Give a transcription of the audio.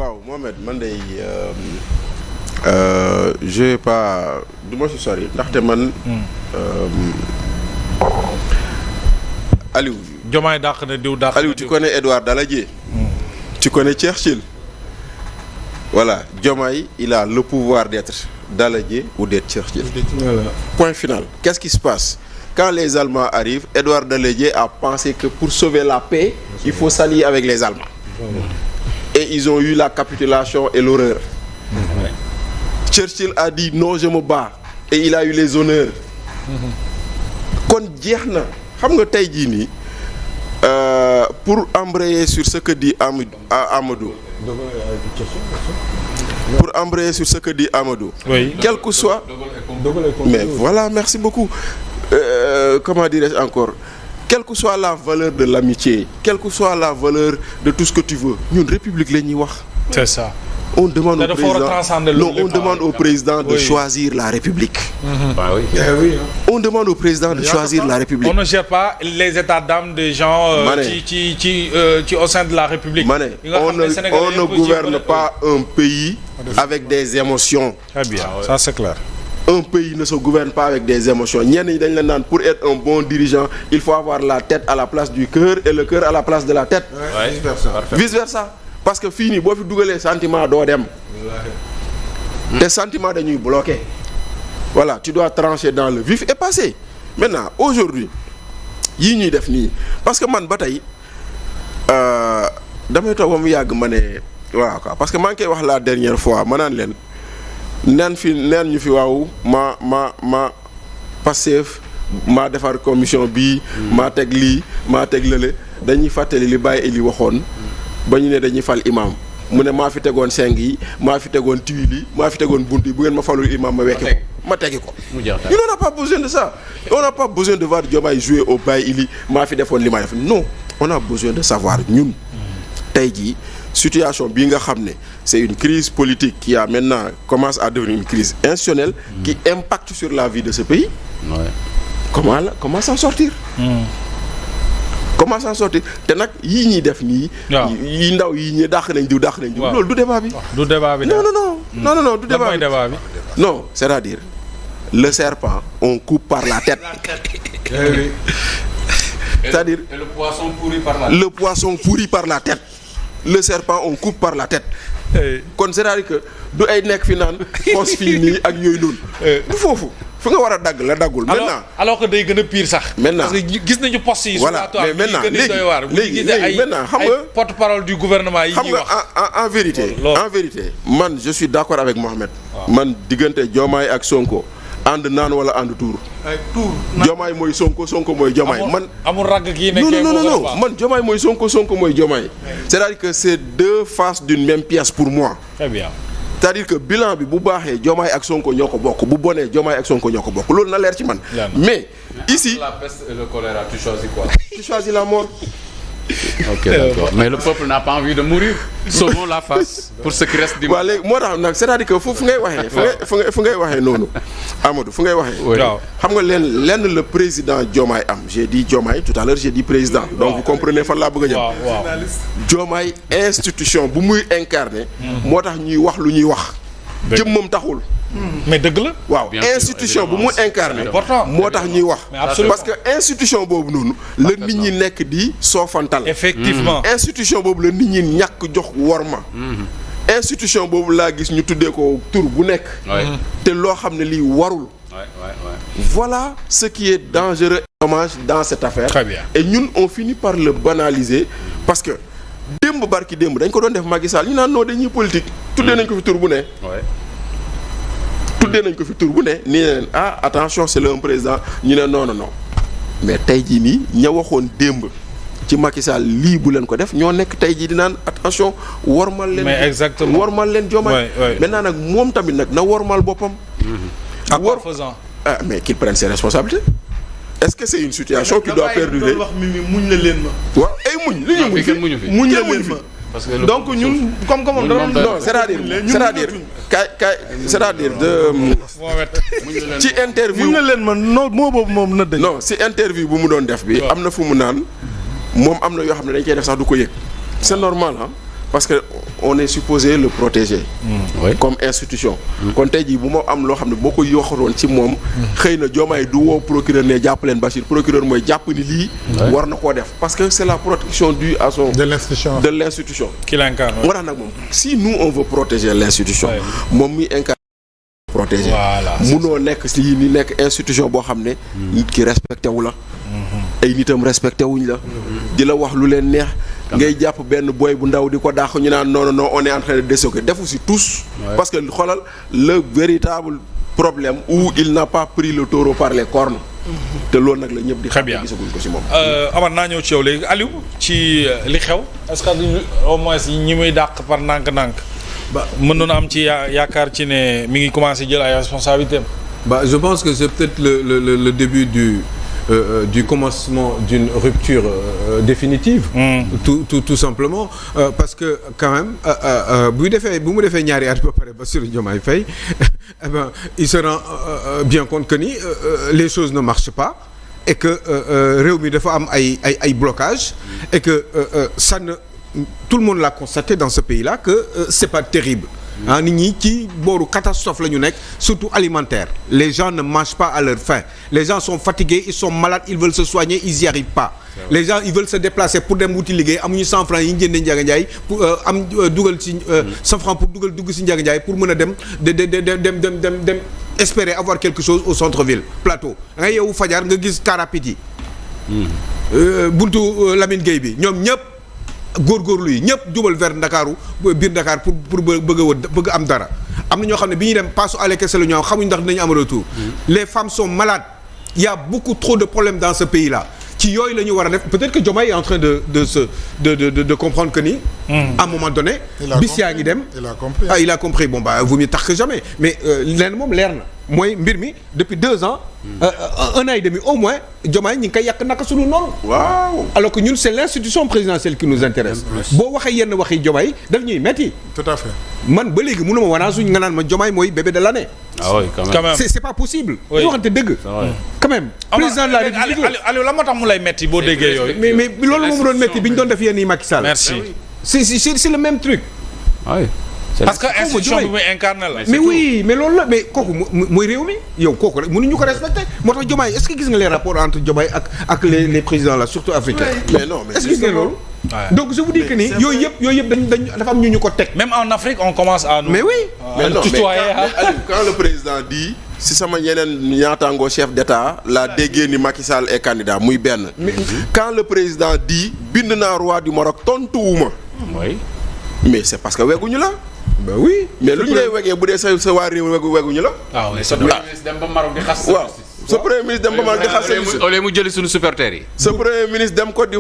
waaw Mohamed man day je vais pas du ma si sori ndaxte man. Aliou. Diomaye dàq na diw dàq na diw. Aliou tu connais Édouard Daladier. Tu connais Churchill. Voilà Diomaye il a le pouvoir d'être Daladier ou d'être Churchill. Voilà. Point final. Qu'est-ce qui se passe? Quand les Allemands arrivent, Édouard Daladier a pensé que pour sauver la paix, il faut s'allier avec les Allemands. Et ils ont eu la capitulation et l'horreur. Churchill a dit non, je me bats. Et il a eu les honneurs. Kon jeex na xam nga tey jii nii pour embrayer sur ce que dit Amadou. Pour embrayer sur ce que dit Amadou. Oui. Quel que soit. Mais voilà, merci beaucoup. Comment dirais-je encore? Quelle que soit la valeur de l'amitié, quelle que soit la valeur de tout ce que tu veux, ñun république la ñuy wax. C'est ça. On demande au président de Oui. choisir la République. Bah oui. On demande au président de choisir la République. On ne gère pas les états d'âme des gens Mané. qui au sein de la République. Mané, on ne gouverne pas un pays avec des émotions. Très bien, ça c'est clair. Un pays ne se gouverne pas avec des émotions. Ñenn ñi dañ la naan pour être un bon dirigeant, il faut avoir la tête à la place du cœur et le cœur à la place de la tête. Ouais, parfait. Vice versa. Parce que fii nii boo fi dugalee sentiment doo dem. Tes sentiments dañuy bloqué. Voilà, tu dois trancher dans le vif et passer. Maintenant, aujourd'hui yii ñuy def nii parce que man ba tey damay toog ba mu yàgg ma ne waaw quoi parce que maa ngi koy wax la dernière fois ma naan leen neen ñu fi waaw ma Pastef maa defar commission bii maa teg lii maa teg lële dañuy fàttali li Baye Eli waxoon ba ñu ne dañuy fal imam mu ne maa fi tegoon seng yi maa fi tegoon tuile yi maa fi tegoon bunt yi bu ngeen ma falul imam ma wekki ko ma teggi ko. On n'a pas besoin de ça. On n'a pas besoin de voir Diomaye jouer au Baye Eli maa fi defoon li ma def non on a besoin de savoir ñun tey jii situation bii nga xam ne c'est une crise politique qui a maintenant commence à devenir une crise institutionnelle qui impacte sur la vie de ce pays. Ouais. Comment s'en sortir? Comment s'en sortir te nag yii ñuy def nii. yi ndaw yii ñuy dàq nañ diw. loolu du débat bi. du débat bi non du débat bi. Non, c'est-à-dire le serpent on coupe par la tête. C'est-à-dire et le poisson pourri par la tête. Le poisson pourri par la tête. Le serpent on coupe par la tête. Kon c'est-à-dire que du ay nekk fi naan xos fii nii ak yooyu noonu. du foofu fu nga war a dagg la daggul. Maintenant alors que day gën a pire sax. Maintenant parce que gis nañu poste yi. voilà mais maintenant léegi maintenant xam nga porte-parole du gouvernement yi ñuy wax. en vérité man je suis d'accord avec Mohamed. Man diggante Diomaye ak Sonko ànd naan wala ànd tuur. Diomaye mooy Sonko mooy Diomaye man. amul ragg kii nekkee non man Diomaye mooy Sonko mooy Diomaye. C'est-à-dire que c'est deux faces d'une même pièce pour moi. Très bien. C'est-à-dire que bilan bi bu baaxee Diomaye ak Sonko ñoo ko bokk bu bonee Diomaye ak Sonko ñoo ko bokk loolu na leer ci man. mais ici La peste et le choléra, tu choisis quoi? tu choisis la mort. Ok, d'accord. Mais le peuple n'a pas envie de mourir. Sauvons la face pour ce qui reste du monde. waaw léegi moo tax nag c'est-à-dire que fu ngay waxee fu ngay waxee noonu Amadou fu ngay waxee. waaw xam nga lenn le président Diomaye am j'ai dit Diomaye tout à l'heure j'ai dit président. donc vous comprenez fan laa bëgg a jëm. waaw Diomaye institution bu muy incarné. moo tax ñuy wax lu ñuy wax. jëmmam taxul. mais dëgg la. waaw institution bu mu incarné. moo tax ñuy wax. parce que institution boobu noonu. la nit ñi nekk di soofantal. effectivement institution boobu la nit ñi ñàkk jox worma. institution boobu laa gis ñu tuddee ko tur bu nekk. te loo xam ne lii warul. Voilà ce qui est dangereux et dommage dans cette affaire. Très bien. Et ñun on finit par le banaliser parce que démb barki démb dañ ko doon def Macky Sall ñu naan non dañuy politique. tuddee nañ ko fi tur bu ne. tuddee nañ ko fi tur bu ne nii leen attention c'est le président ñu ne non mais tey jii nii ña waxoon démb ci Macky Sall lii bu leen ko def ñoo nekk tey jii di naan attention wormal leen. mais exactement wormal leen Diomaye. maintenant nag moom tamit nag na wormal boppam. à quoi faisant. Mais qu'il prenne ses responsabilités. Est-ce que c'est une situation qui doit perdurer? wax Mimi muñ la leen ma. waaw ay muñ li ñu muñ fi muñ la leen ma. Parce que donc ñun comme non c'est-à-dire de ci interview muñ la leen ma non moo boobu moom na dañ. non si interview bu mu doon def bi am na fu mu naan moom am na yoo xam ne dañ koy def sax du ko yëg c'est normal parce que on est supposé le protéger. Oui. comme institution. kon tey jii bu ma am loo xam ne boo ko yoxaroon ci moom. xëy na Diomaye du woo procureur ne jàpp leen Bachir procureur mooy jàpp ni lii. war na koo def parce que c'est la protection due à son. de l'institution. Qui l'incarne. moo tax nag moom si nous on veut protéger l'institution. moom muy incarne protéger. Voilà. munoo nekk si ni nekk institution boo xam ne. nit ki respecté wu la. ay nitam respecté wuñ la. di la wax lu leen neex. ngay jàpp benn boy bu ndaw di ko dàq ñu naan non non non on est en train de déstocker defu si tous. parce que xoolal le véritable problème où il n'a pas pris le taureau par les cornes. te loolu nag la ñëpp di. Très bien gisaguñ ko si moom. Amar naa ñëw ci yow léegi Aliou ci li xew est-ce que au moins ñi muy dàq par nànk-nànk. Bah, mën na am ci yaakaar ci ne mi ngi commencé jël ay responsabilités. bah, je pense que c'est peut-être le début du commencement d'une rupture définitive. Tout simplement parce que quand même bu mu defee ñaari at ba pare Bassirou Diomaye Faye eh ben il se rend bien compte que ni les choses ne marchent pas et que réew mi dafa am ay blocages et que ça ne tout le monde l'a constaté dans ce pays-là que c'est pas terrible. nit ñi ci booru catastrophe la ñu nekk surtout alimentaire les gens ne mangent pas à leur faim les gens sont fatigués ils sont malades ils veulent se soigner ils y arrivent pas les gens ils veulent se déplacer pour dem wuti liggéey amuñu 100 francs yi ñu jëndee Ndiaga Ndiaye pour am dugal ci 100 francs pour dugg ci Ndiaga Ndiaye pour mën a dem espérer avoir quelque chose au centre-ville plateau da ngay yeewu fajar nga gis car rapide yi buntu Lamine Gueye bi ñoom ñëpp góorgóorlu yi ñëpp jubal vers Ndakaaru biir Dakar pour bëgg am dara am na ñoo xam ne bi ñuy dem paasu àll kese la ñoo xamuñ ndax dinañu am retour. Les femmes sont malades il y a beaucoup trop de problèmes dans ce pays-là ci yooyu la ñu war a def peut-être que Diomaye est en train de comprendre que ni. à un moment donné. bis yaa ngi dem il a compris bon bah vaut mieux tard que jamais mais lenn moom leer na mooy mbir mi depuis 2 ans. un an et demi au moins Diomaye ñi ngi koy yàq naka sunu noonu. waaw alors que ñun c'est l'institution présidentielle qui nous intéresse. boo waxee yenn waxi Diomaye daf ñuy metti. tout à fait. man ba léegi mënuma wanaa suñ nga naan ma Diomaye mooy bébé de l'année. ah oui quand même. c'est pas possible. oui ñu waxante dëgg. quand même. président de la République Aliou la moo tax mu lay metti boo déggee yooyu. mais loolu moom doon metti bi ñu doon def yenn yi Macky Sall. merci. c'est le même truc. oui. parce que institution bi muy incarné la. mais oui mais loolu la mais kooku mooy réew mi yow kooku rek mënuñu ko respecter moo tax Diomaye est-ce que gis nga les rapports entre Diomaye ak les présidents là surtout africains. mais non mais est-ce que gis nga loolu. donc je vous dis que ni yooyu yëpp dañ dafa am ñu ko teg. même en Afrique on commence à nous. mais oui. mais non tutoyer mais quand le président dit si sama yeneen ñaataangoo chef d'État la déggee ni Macky Sall est candidat muy benn. quand le président dit bind naa roi du Maroc tontuwuma. oui. mais c'est parce que weguñu la. bah oui. mais lu ñu lay wegee bu dee sa waa réew weguñu la. waaw sa premier ministre dem ba Maroc di xas. waaw sa premier ministre dem ba Maroc di xas. au lieu mu jëli suñu supporters yi. sa premier ministre dem Côte d'Ivoire